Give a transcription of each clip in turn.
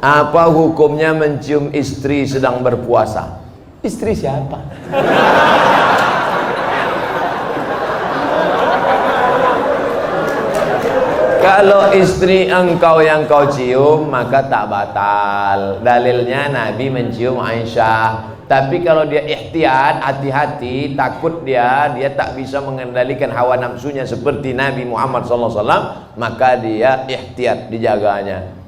Apa hukumnya mencium istri sedang berpuasa? Istri siapa? Kalau istri engkau yang kau cium, maka tak batal. Dalilnya Nabi mencium Aisyah. Tapi kalau dia ihtiyat, hati-hati, takut dia tak bisa mengendalikan hawa nafsunya seperti Nabi Muhammad SAW, maka dia ihtiyat, dijaganya.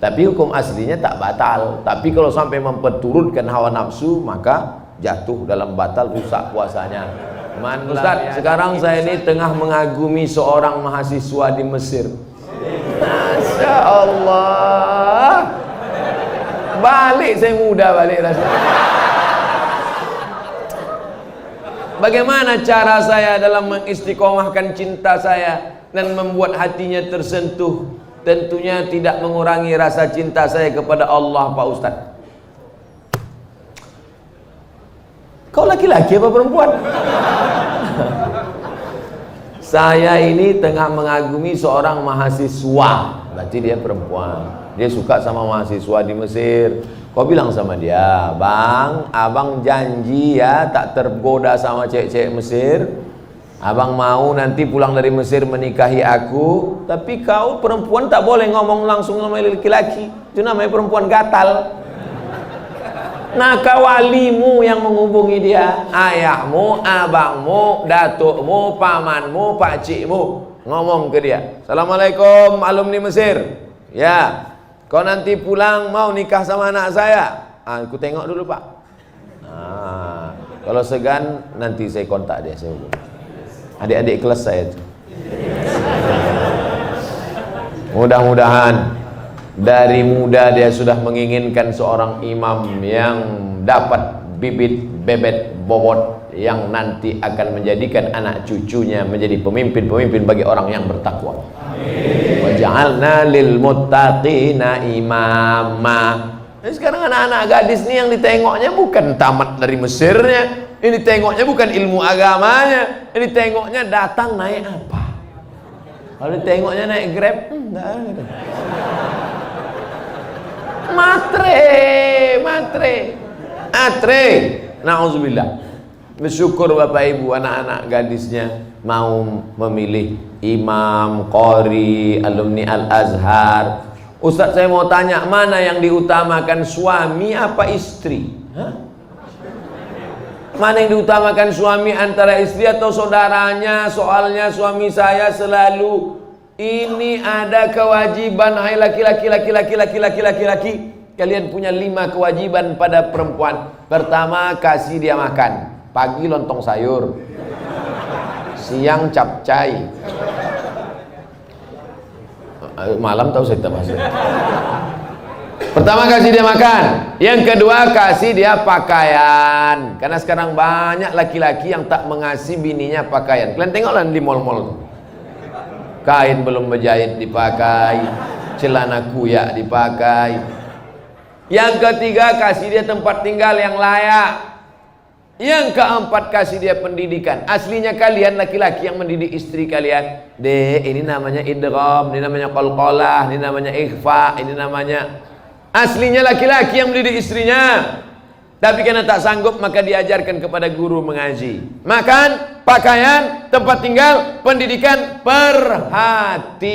Tapi hukum aslinya tak batal. Tapi kalau sampai memperturutkan hawa nafsu, maka jatuh dalam batal, rusak puasanya. Ustaz, sekarang saya ini tengah mengagumi seorang mahasiswa di Mesir. Masya Allah. Balik saya muda balik rasanya. Bagaimana cara saya dalam mengistiqomahkan cinta saya dan membuat hatinya tersentuh? Tentunya tidak mengurangi rasa cinta saya kepada Allah, Pak Ustaz. Kau laki-laki apa perempuan? Saya ini tengah mengagumi seorang mahasiswa. Berarti dia perempuan. Dia suka sama mahasiswa di Mesir. Kau bilang sama dia, Bang, abang janji ya tak tergoda sama cewek-cewek Mesir. Abang mau nanti pulang dari Mesir menikahi aku. Tapi kau perempuan tak boleh ngomong langsung sama laki-laki. Itu namanya perempuan gatal. Nah, walimu yang menghubungi dia, ayahmu, abangmu, datukmu, pamanmu, pakcikmu, ngomong ke dia, Assalamualaikum alumni Mesir. Ya, kau nanti pulang mau nikah sama anak saya. Aku tengok dulu, Pak. Kalau segan nanti saya kontak dia, saya hubungi. Adik-adik kelas saya itu. Mudah-mudahan dari muda dia sudah menginginkan seorang imam yang dapat bibit bebet bobot yang nanti akan menjadikan anak cucunya menjadi pemimpin-pemimpin bagi orang yang bertakwa. Wa ja'alna lil muttaqina imama. Sekarang anak-anak gadis nih yang ditengoknya bukan tamat dari Mesirnya, ini tengoknya bukan ilmu agamanya, ini tengoknya datang naik apa. Kalau tengoknya naik Grab, enggak ada. Matre, na'udzubillah. Bersyukur Bapak Ibu anak-anak gadisnya mau memilih imam, qori, alumni Al-Azhar. Ustaz, saya mau tanya, mana yang diutamakan, suami apa istri? Mana yang diutamakan, suami antara istri atau saudaranya? Soalnya suami saya selalu ini ada kewajiban, hai laki-laki, kalian punya 5 kewajiban pada perempuan. Pertama, kasih dia makan. Pagi lontong sayur, siang capcay, malam tahu saya tak masuk. Pertama, kasih dia makan. Yang kedua, kasih dia pakaian. Karena sekarang banyak laki-laki yang tak mengasihi bininya pakaian. Kalian tengoklah di mall-mall, kain belum berjahit dipakai, celana kuyak dipakai. Yang ketiga, kasih dia tempat tinggal yang layak. Yang keempat, kasih dia pendidikan. Aslinya kalian laki-laki yang mendidik istri kalian. Ini namanya idgham, ini namanya qalqalah, ini namanya ikhfa, ini namanya. Aslinya laki-laki yang mendidik istrinya. Tapi karena tak sanggup, maka diajarkan kepada guru mengaji. Makan, pakaian, tempat tinggal, pendidikan, perhatian.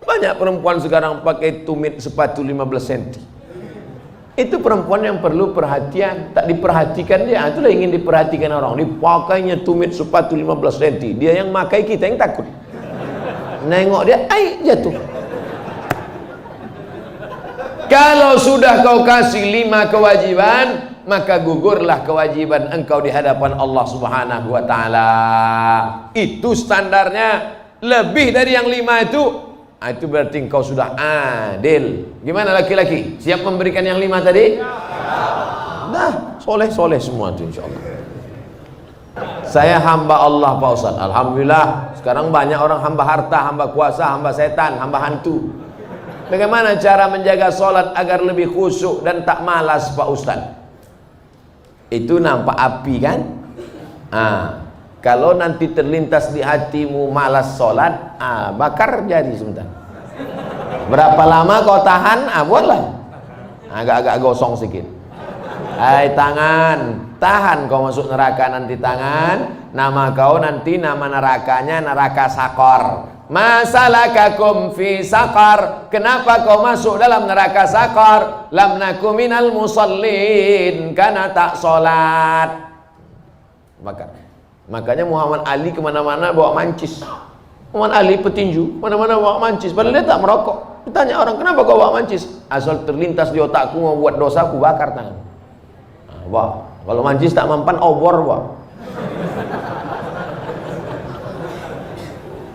Banyak perempuan sekarang pakai tumit sepatu 15 cm. Itu perempuan yang perlu perhatian. Tak diperhatikan dia, itulah ingin diperhatikan orang. Dipakainya tumit sepatu 15 cm. Dia yang pakai, kita yang takut. Nengok dia, jatuh. Kalau sudah kau kasih 5 kewajiban, maka gugurlah kewajiban engkau di hadapan Allah Subhanahu wa ta'ala. Itu standarnya. Lebih dari yang 5 itu berarti engkau sudah adil. Gimana laki-laki? Siap memberikan yang 5 tadi? Nah, soleh-soleh semua itu insyaallah. Saya hamba Allah, Pak Ustaz. Alhamdulillah, sekarang banyak orang hamba harta, hamba kuasa, hamba setan, hamba hantu. Bagaimana cara menjaga sholat agar lebih khusyuk dan tak malas, Pak Ustaz? Itu nampak api kan? Kalau nanti terlintas di hatimu malas sholat, bakar jadi sebentar. Berapa lama kau tahan? Buatlah agak-agak gosong sedikit. Hai tangan, tahan kau masuk neraka nanti tangan. Nama kau nanti nama nerakanya neraka sakor. Masalakakum fi sakar. Kenapa kau masuk dalam neraka sakar? Lam naku minal musallin, karena tak sholat. Makanya Muhammad Ali kemana-mana bawa mancis. Muhammad Ali petinju, mana-mana bawa mancis. Padahal dia tak merokok. Ditanya orang, kenapa kau bawa mancis? Asal terlintas di otakku mau buat dosa, aku bakar tangan. Wah, kalau mancis tak mempan, obor wah.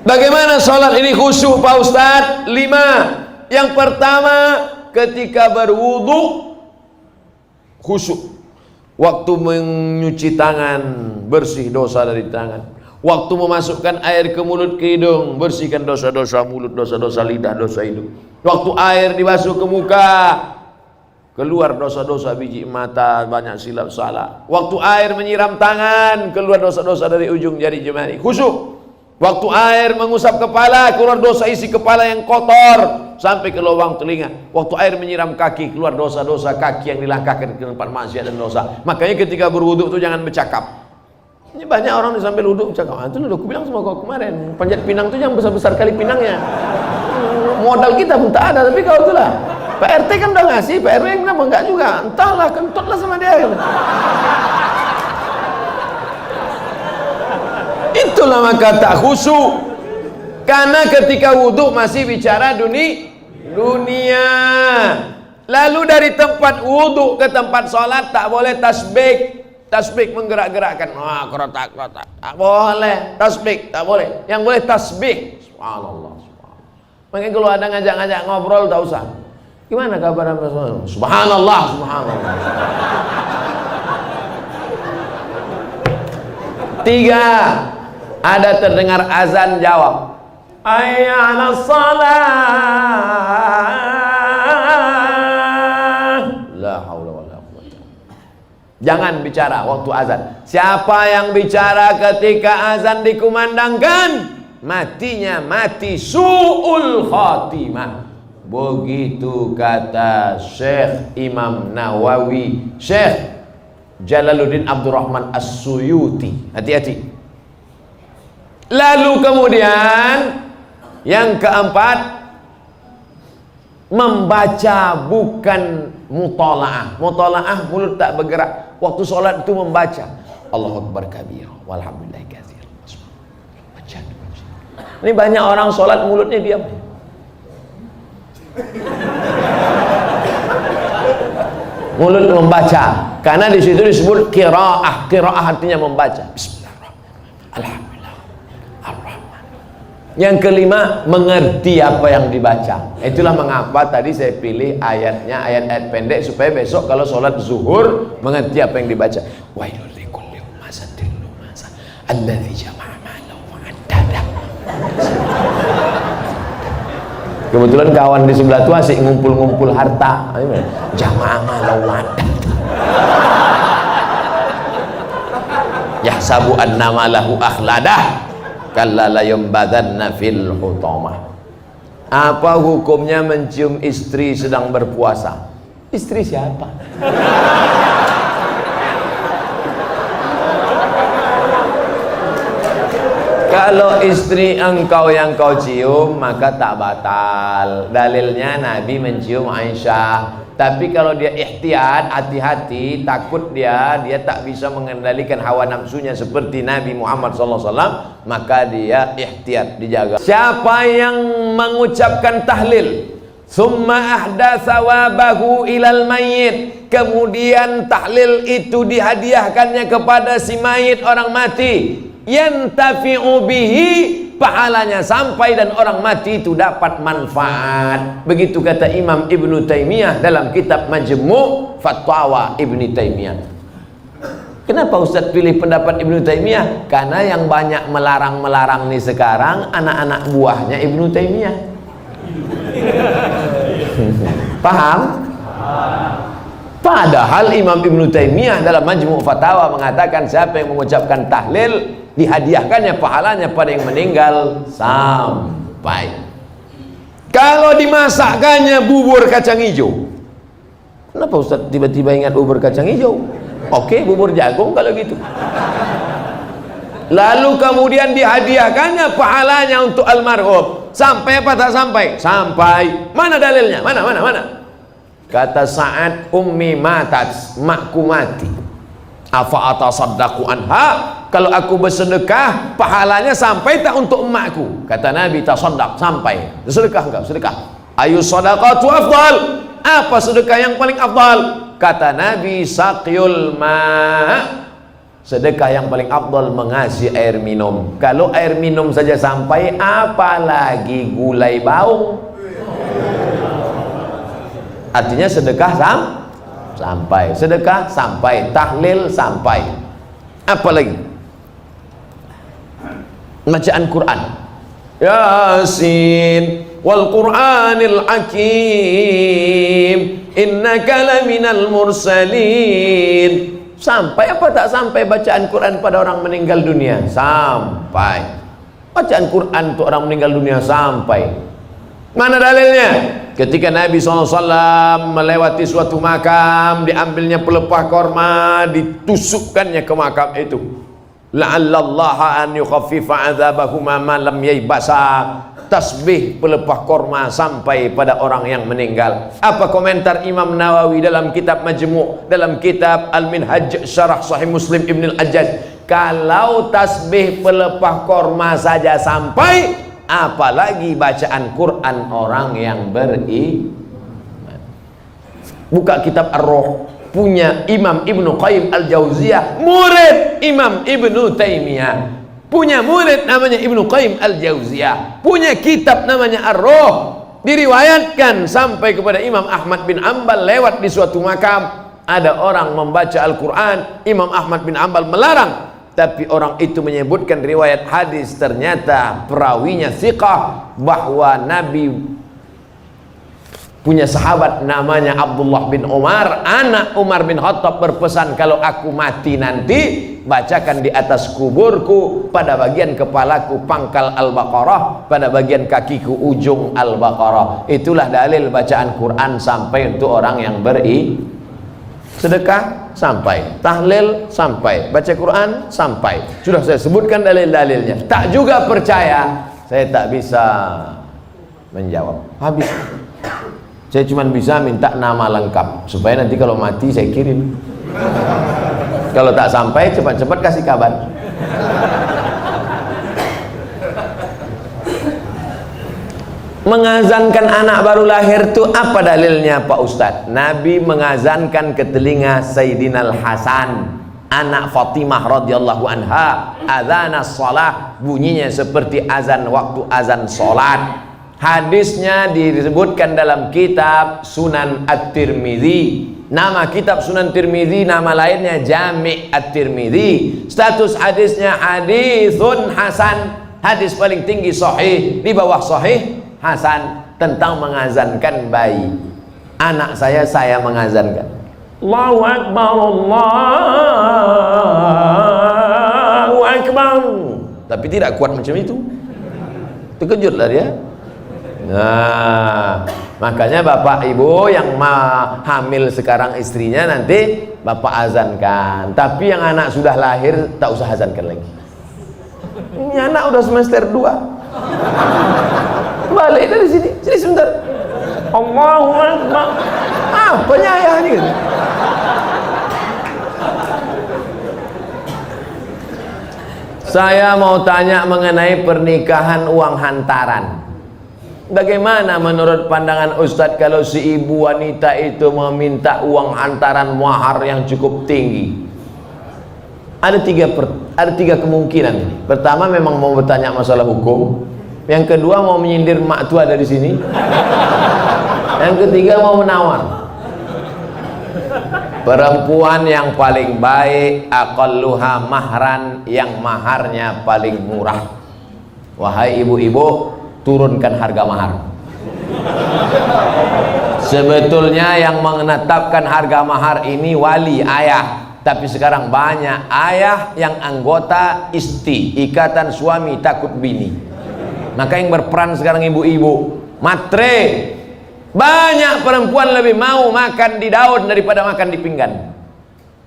Bagaimana sholat ini khusyuk Pak Ustadz? 5. Yang pertama, ketika berwudu khusyuk. Waktu menyuci tangan, bersih dosa dari tangan. Waktu memasukkan air ke mulut ke hidung, bersihkan dosa-dosa mulut, dosa-dosa lidah, dosa hidung. Waktu air dibasuh ke muka, keluar dosa-dosa biji mata, banyak silap salah. Waktu air menyiram tangan, keluar dosa-dosa dari ujung jari jemari. Khusyuk. Waktu air mengusap kepala, keluar dosa isi kepala yang kotor sampai ke lubang telinga. Waktu air menyiram kaki, keluar dosa-dosa kaki yang dilangkahkan ke tempat maksiat dan dosa. Makanya ketika berwudu itu jangan bercakap. Ini banyak orang di sambil wudhu bercakap. Itu udah aku bilang sama kau kemarin, panjat pinang itu yang besar-besar kali pinangnya. Modal kita pun tak ada, tapi kau itulah. Pak RT kan udah ngasih, Pak RW kenapa enggak juga? Entahlah, kentutlah sama dia. Itulah maka tak khusyuk. Karena ketika wudhu masih bicara dunia. Lalu dari tempat wudhu ke tempat sholat tak boleh tasbih. Tasbih menggerak-gerakkan. Kerotak. Tak boleh. Tasbih tak boleh. Yang boleh tasbih. Subhanallah. Makanya kalau ada ngajak-ngajak ngobrol tak usah. Gimana kabar Anda semua? Subhanallah. 3. Ada terdengar azan, jawab hayya 'alas shalah. La haula wala quwwata. Jangan bicara waktu azan. Siapa yang bicara ketika azan dikumandangkan, matinya mati su'ul khatimah. Begitu kata Syekh Imam Nawawi, Syekh Jalaluddin Abdurrahman As-Suyuti. Hati-hati. Lalu kemudian yang keempat, membaca bukan mutola'ah. Mutola'ah mulut tak bergerak. Waktu sholat itu membaca Allahu Akbar kabir walhamdulillahi katsir. Baca. Ini banyak orang sholat mulutnya diam. Mulut membaca, karena di situ disebut qiraah. Qiraah artinya membaca. Bismillahirrahmanirrahim. Alhamdulillah. Yang kelima, mengerti apa yang dibaca. Itulah mengapa tadi saya pilih ayatnya, ayat-ayat pendek, supaya besok kalau sholat zuhur mengerti apa yang dibaca. Wailul likulli humazatil lumazah alladzi jama'a malahu wa 'addada. Kebetulan kawan di sebelah itu asik ngumpul-ngumpul harta. Jama'a malahu wa 'addada. Yahsabu anna malahu akhladah. Kalla la yumbadanna fil hutamah. Apa hukumnya mencium istri sedang berpuasa? Istri siapa? Kalau istri engkau yang kau cium, maka tak batal. Dalilnya Nabi mencium Aisyah. Tapi kalau dia ihtiyat, hati-hati, takut dia tak bisa mengendalikan hawa nafsunya seperti Nabi Muhammad SAW, maka dia ihtiyat, dijaga. Siapa yang mengucapkan tahlil, summa ahdatsa wabahu ilal mayyit, kemudian tahlil itu dihadiahkannya kepada si mayit, orang mati, yantafi'u bihi, pahalanya sampai dan orang mati itu dapat manfaat. Begitu kata Imam Ibnu Taimiyah dalam kitab Majmu' Fatwa Ibnu Taimiyah. Kenapa Ustaz pilih pendapat Ibnu Taimiyah? Karena yang banyak melarang-melarang nih sekarang anak-anak buahnya Ibnu Taimiyah. Paham? Padahal Imam Ibnu Taimiyah dalam Majmu' Fatawa mengatakan siapa yang mengucapkan tahlil dihadiahkannya pahalanya pada yang meninggal sampai. Kalau dimasakkannya bubur kacang hijau, kenapa Ustaz tiba-tiba ingat bubur kacang hijau? Oke, bubur jagung kalau gitu. Lalu kemudian dihadiahkannya pahalanya untuk almarhum. Sampai apa tak sampai? Sampai. Mana dalilnya? Mana? Kata Sa'ad, ummi matat, makku mati. Afa atasaddaqu anha? Kalau aku bersedekah, pahalanya sampai tak untuk emakku? Kata Nabi, tasaddaq, sampai. Sedekah enggak? Sedekah. Ayu sadaqatu afdal? Apa sedekah yang paling afdal? Kata Nabi, saqyul ma'. Sedekah yang paling afdal mengasih air minum. Kalau air minum saja sampai, apalagi gulai baung. Artinya sedekah sampai, sedekah sampai, tahlil sampai. Apa lagi? Bacaan Quran. Yasin wal Qur'anil Hakim innaka laminal mursalin. Sampai apa tak sampai bacaan Quran pada orang meninggal dunia? Sampai. Bacaan Quran untuk orang meninggal dunia sampai. Mana dalilnya? Ketika Nabi SAW melewati suatu makam, diambilnya pelepah korma, ditusukkannya ke makam itu. La'allallaha an yukhaffifa adzabahuma ma lam yaybasa. Tasbih pelepah korma sampai pada orang yang meninggal. Apa komentar Imam Nawawi dalam kitab Majmu', dalam kitab Al-Minhaj Syarah Sahih Muslim Ibn Al-Ajjaj? Kalau tasbih pelepah korma saja sampai, apalagi bacaan Quran orang yang beriman. Buka kitab Ar-Ruh, punya Imam Ibnu Qayyim Al-Jauziyah, murid Imam Ibnu Taimiyah. Punya murid namanya Ibnu Qayyim Al-Jauziyah, punya kitab namanya Ar-Ruh. Diriwayatkan sampai kepada Imam Ahmad bin Ambal, lewat di suatu makam, ada orang membaca Al-Quran. Imam Ahmad bin Ambal melarang, tapi orang itu menyebutkan riwayat hadis, ternyata perawinya thiqah, bahwa Nabi punya sahabat namanya Abdullah bin Umar, anak Umar bin Khattab, berpesan, kalau aku mati nanti, bacakan di atas kuburku, pada bagian kepalaku pangkal Al-Baqarah, pada bagian kakiku ujung Al-Baqarah. Itulah dalil bacaan Quran sampai untuk orang yang sedekah sampai, tahlil sampai, baca Quran sampai. Sudah saya sebutkan dalil-dalilnya. Tak juga percaya, saya tak bisa menjawab. Habis. Saya cuma bisa minta nama lengkap supaya nanti kalau mati saya kirim. Kalau tak sampai, cepat-cepat kasih kabar. Mengazankan anak baru lahir itu apa dalilnya Pak Ustadz? Nabi mengazankan ke telinga Sayyidina Al-Hasan, anak Fatimah radhiyallahu anha, adzanas shalah, bunyinya seperti azan waktu azan salat. Hadisnya disebutkan dalam kitab Sunan At-Tirmidzi. Nama kitab Sunan Tirmidzi, nama lainnya Jami' At-Tirmidzi. Status hadisnya haditsun hasan, hadis paling tinggi sahih, di bawah sahih hasan, tentang mengazankan bayi. Anak saya mengazankan. Allahu Akbar, Allahu Akbar. Tapi tidak kuat macam itu. Terkejutlah dia. Nah, makanya bapak ibu yang hamil sekarang istrinya, nanti bapak azankan. Tapi yang anak sudah lahir tak usah azankan lagi. Ini anak udah semester 2. Balik dari sini sebentar. Allahu Akbar. Apanya ayahnya gitu? Saya mau tanya mengenai pernikahan uang hantaran. Bagaimana menurut pandangan Ustadz kalau si ibu wanita itu meminta uang hantaran mahar yang cukup tinggi? Ada tiga kemungkinan. Pertama, memang mau bertanya masalah hukum. Yang kedua, mau menyindir mak tua dari sini. Yang ketiga, mau menawar. Perempuan yang paling baik, aqalluha mahran, yang maharnya paling murah. Wahai ibu-ibu, turunkan harga mahar. Sebetulnya yang menetapkan harga mahar ini wali, ayah. Tapi sekarang banyak ayah yang anggota ISTI, Ikatan Suami Takut Bini. Maka yang berperan sekarang ibu-ibu, matre. Banyak perempuan lebih mau makan di daun daripada makan di pinggan.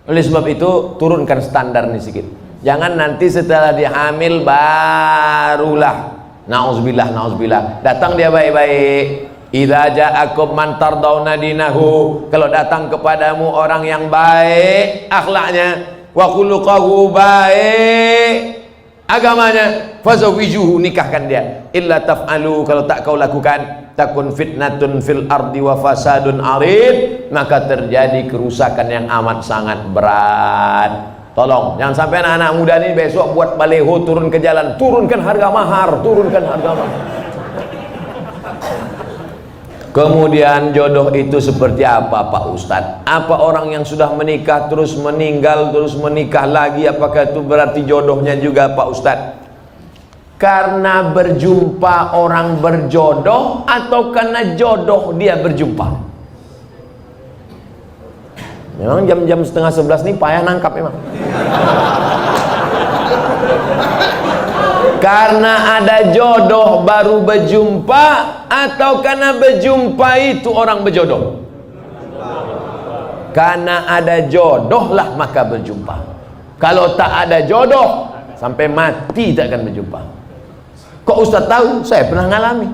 Oleh sebab itu turunkan standar ini sedikit. Jangan nanti setelah dia hamil barulah na'udzubillah datang dia baik-baik. Idza ja'akum man tardawna dinahu, kalau datang kepadamu orang yang baik akhlaknya, wa khuluquhu baik agamanya, fazawijuhu, nikahkan dia. Illa taf'alu, kalau tak kau lakukan, takun fitnatun fil ardi wa fasadun arid, maka terjadi kerusakan yang amat sangat berat. Tolong jangan sampai anak-anak muda ini besok buat baleho turun ke jalan, turunkan harga mahar, turunkan harga mahar. Kemudian jodoh itu seperti apa Pak Ustadz? Apa orang yang sudah menikah terus meninggal terus menikah lagi, apakah itu berarti jodohnya juga Pak Ustadz? Karena berjumpa orang berjodoh atau karena jodoh dia berjumpa? Memang jam-jam setengah 11 nih payah nangkap memang. Karena ada jodoh baru berjumpa atau karena berjumpa itu orang berjodoh? Karena ada jodoh lah maka berjumpa. Kalau tak ada jodoh sampai mati tak akan berjumpa. Kok Ustaz tahu? Saya pernah ngalami.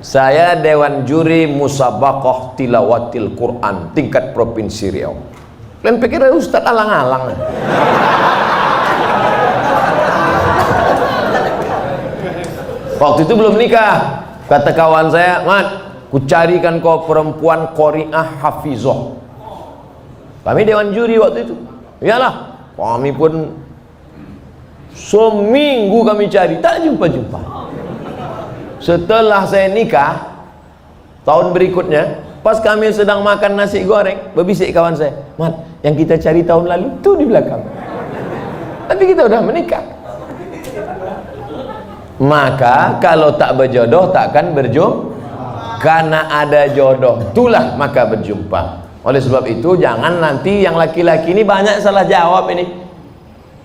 Saya Dewan Juri Musabaqah Tilawatil Quran tingkat Provinsi Riau. Kalian pikir Ustaz alang-alang? Waktu itu belum nikah. Kata kawan saya, Mat, ku carikan kau perempuan qori'ah hafizah. Kami Dewan Juri waktu itu. Iyalah, kami pun seminggu kami cari, tak jumpa-jumpa. Setelah saya nikah tahun berikutnya, pas kami sedang makan nasi goreng, berbisik kawan saya, Mat, yang kita cari tahun lalu tuh di belakang. Tapi kita udah menikah. Maka kalau tak berjodoh takkan berjumpa. Karena ada jodoh itulah maka berjumpa. Oleh sebab itu jangan nanti yang laki-laki ini banyak salah jawab ini.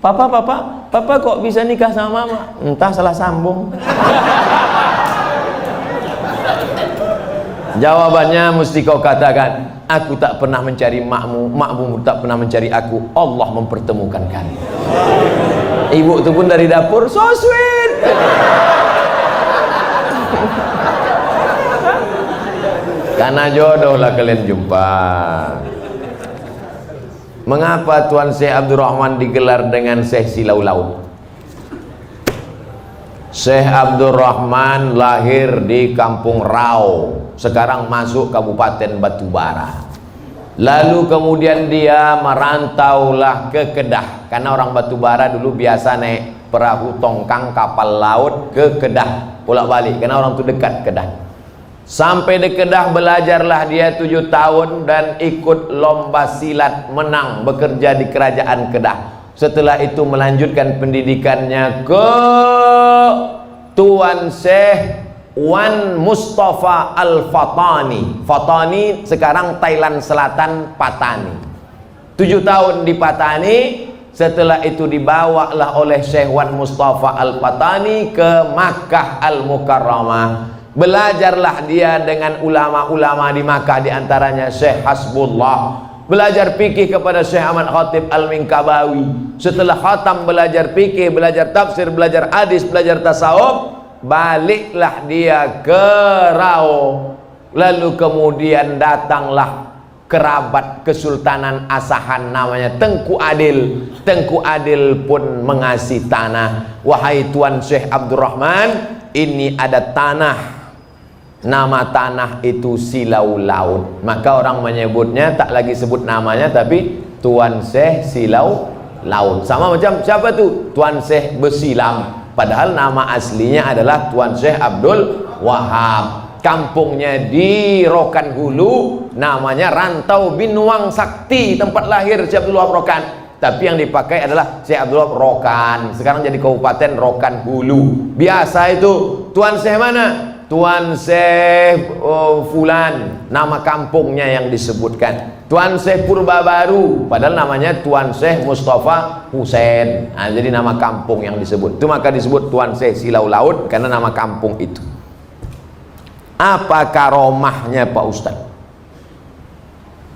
Papa kok bisa nikah sama mama? Entah salah sambung. Jawabannya mesti kau katakan, aku tak pernah mencari makmu, makmu tak pernah mencari aku, Allah mempertemukan kami. Ibu itu pun dari dapur, so sweet. Karena jodoh lah kalian jumpa. Mengapa Tuan Syekh Abdurrahman digelar dengan Syekh Silau Laut? Syekh Abdurrahman lahir di Kampung Rau, sekarang masuk Kabupaten Batubara. Lalu kemudian dia merantaulah ke Kedah, karena orang Batubara dulu biasa naik perahu tongkang kapal laut ke Kedah, bolak-balik, karena orang itu dekat Kedah. Sampai di Kedah belajarlah dia 7 tahun dan ikut lomba silat, menang, bekerja di kerajaan Kedah. Setelah itu melanjutkan pendidikannya ke Tuan Syekh Wan Mustafa Al-Fatani. Fatani sekarang Thailand Selatan, Patani. 7 tahun di Patani. Setelah itu dibawalah oleh Syekh Wan Mustafa Al-Fatani ke Makkah Al-Mukarramah. Belajarlah dia dengan ulama-ulama di Makkah, diantaranya Syekh Hasbullah. Belajar fikih kepada Syekh Ahmad Khatib Al-Minkabawi. Setelah khatam belajar fikih, belajar tafsir, belajar hadis, belajar tasawuf, baliklah dia ke Rau. Lalu kemudian datanglah kerabat Kesultanan Asahan namanya Tengku Adil. Tengku Adil pun mengasih tanah. Wahai Tuan Syekh Abdurrahman, ini ada tanah, nama tanah itu Silau Laut. Maka orang menyebutnya tak lagi sebut namanya, tapi Tuan Syekh Silau Laut. Sama macam siapa tuh? Tuan Syekh Besilam. Padahal nama aslinya adalah Tuan Syekh Abdul Wahab. Kampungnya di Rokan Hulu, namanya Rantau Binuang Sakti, tempat lahir Syekh Abdul Wahab Rokan. Tapi yang dipakai adalah Syekh Abdul Wahab Rokan. Sekarang jadi Kabupaten Rokan Hulu. Biasa itu Tuan Syekh mana? Tuan Syekh Fulan, nama kampungnya yang disebutkan. Tuan Syekh Purba Baru, padahal namanya Tuan Syekh Mustafa Husain. Nah, jadi nama kampung yang disebut. Itu maka disebut Tuan Syekh Silau Laut karena nama kampung itu. Apa karomahnya Pak Ustadz?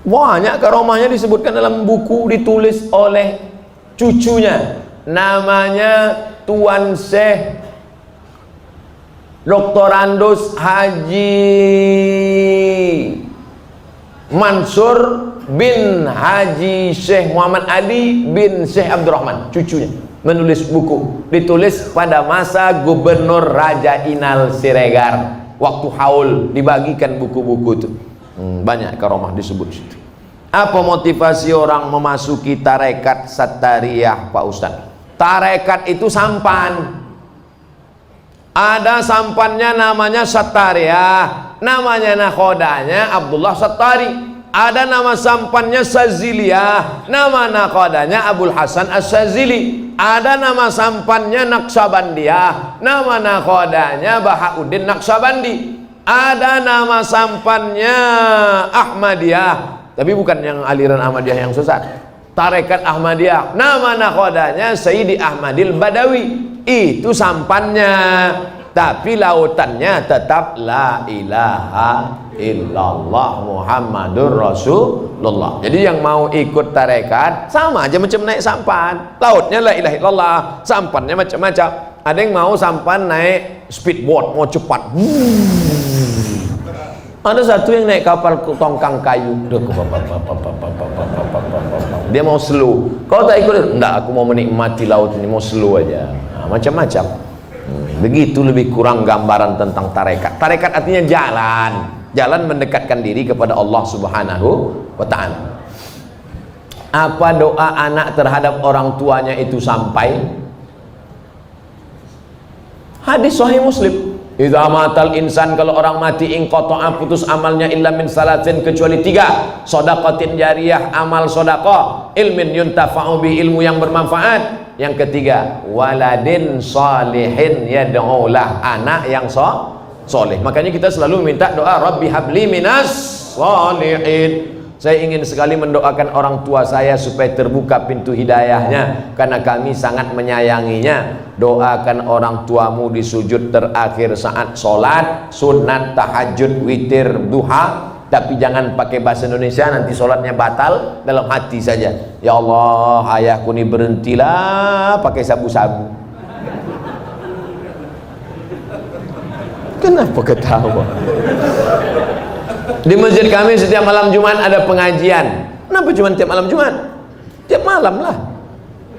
Banyak karomahnya disebutkan dalam buku ditulis oleh cucunya, namanya Tuan Syekh Dr. Andus Haji Mansur bin Haji Syekh Muhammad Ali bin Syekh Abdurrahman, cucunya menulis buku, ditulis pada masa Gubernur Raja Inal Siregar. Waktu haul dibagikan buku-buku itu. Banyak karomah disebut situ. Apa motivasi orang memasuki tarekat Sattariyah Pak Ustadz? Tarekat itu sampan. Ada sampannya namanya Sattariyah, namanya nakhodanya Abdullah Sattari. Ada nama sampannya Saziliyah, nama nakhodanya Abul Hasan As-Sazili. Ada nama sampannya Naqsabandiyah, nama nakhodanya Bahauddin Naqsabandi. Ada nama sampannya Ahmadiyah, tapi bukan yang aliran Ahmadiyah yang sesat, tarekat Ahmadiyah. Nama nakhodanya Sayyidi Ahmadil Badawi, itu sampannya. Tapi lautannya tetap la ilaha illallah Muhammadur Rasulullah. Jadi yang mau ikut tarekat sama aja macam naik sampan, lautnya la ilaha illallah, sampannya macam-macam. Ada yang mau sampan naik speedboat, mau cepat. Ada satu yang naik kapal tongkang kayu, dia mau slow. Kau tak ikut? Enggak, aku mau menikmati laut ini, mau slow aja. Nah, macam-macam. Begitu lebih kurang gambaran tentang tarekat. Tarekat artinya jalan, jalan mendekatkan diri kepada Allah Subhanahu wa ta'ala. Apa doa anak terhadap orang tuanya itu sampai? Hadis Sahih Muslim. Idza matal insan, kalau orang mati, inqata'a, putus amalnya, illa min salatin, kecuali 3. Shadaqatin jariyah, amal sedekah, ilmin yuntafa'u bi, ilmu yang bermanfaat. Yang ketiga, waladin salihin yad'ulah, anak yang soleh. Makanya kita selalu minta doa, Rabbi habli minas salihin. Saya ingin sekali mendoakan orang tua saya supaya terbuka pintu hidayahnya, karena kami sangat menyayanginya. Doakan orang tuamu di sujud terakhir saat sholat sunat, tahajud, witir, duha. Tapi jangan pakai bahasa Indonesia, nanti sholatnya batal. Dalam hati saja, ya Allah, ayahku ini berhentilah pakai sabu-sabu. Kenapa ketawa? Di masjid kami setiap malam Jumat ada pengajian. Kenapa cuma tiap malam Jumat? Tiap malam lah.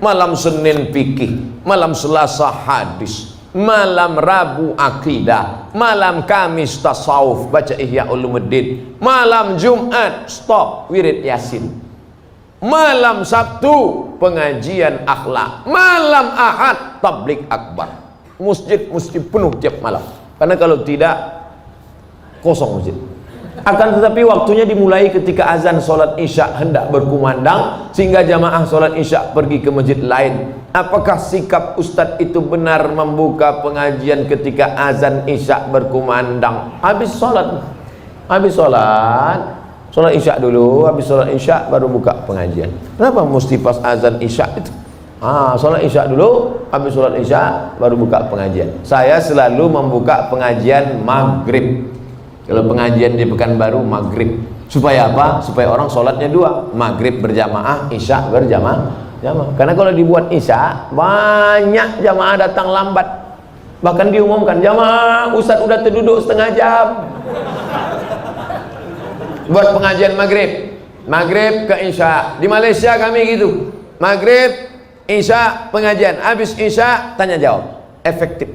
Malam Senin fikih, malam Selasa hadis, malam Rabu akidah, malam Kamis tasawuf, baca Ihya Ulumuddin, malam Jumat stop wirid Yasin, malam Sabtu pengajian akhlak, malam Ahad tablik akbar. Masjid mesti penuh tiap malam, karena kalau tidak kosong masjid. Akan tetapi waktunya dimulai ketika azan sholat isya hendak berkumandang, sehingga jamaah sholat isya pergi ke masjid lain. Apakah sikap Ustadz itu benar membuka pengajian ketika azan isya berkumandang? Habis sholat isya dulu, habis sholat isya baru buka pengajian. Kenapa mesti pas azan isya itu? Sholat isya dulu, habis sholat isya baru buka pengajian. Saya selalu membuka pengajian maghrib. Kalau pengajian di Pekanbaru maghrib, supaya apa? Supaya orang sholatnya 2, maghrib berjamaah, isya berjamaah. Karena kalau dibuat isya, banyak jamaah datang lambat. Bahkan diumumkan, jamaah Ustadz udah terduduk setengah jam. Buat pengajian maghrib ke isya. Di Malaysia kami gitu, maghrib, isya pengajian, habis isya tanya jawab, efektif.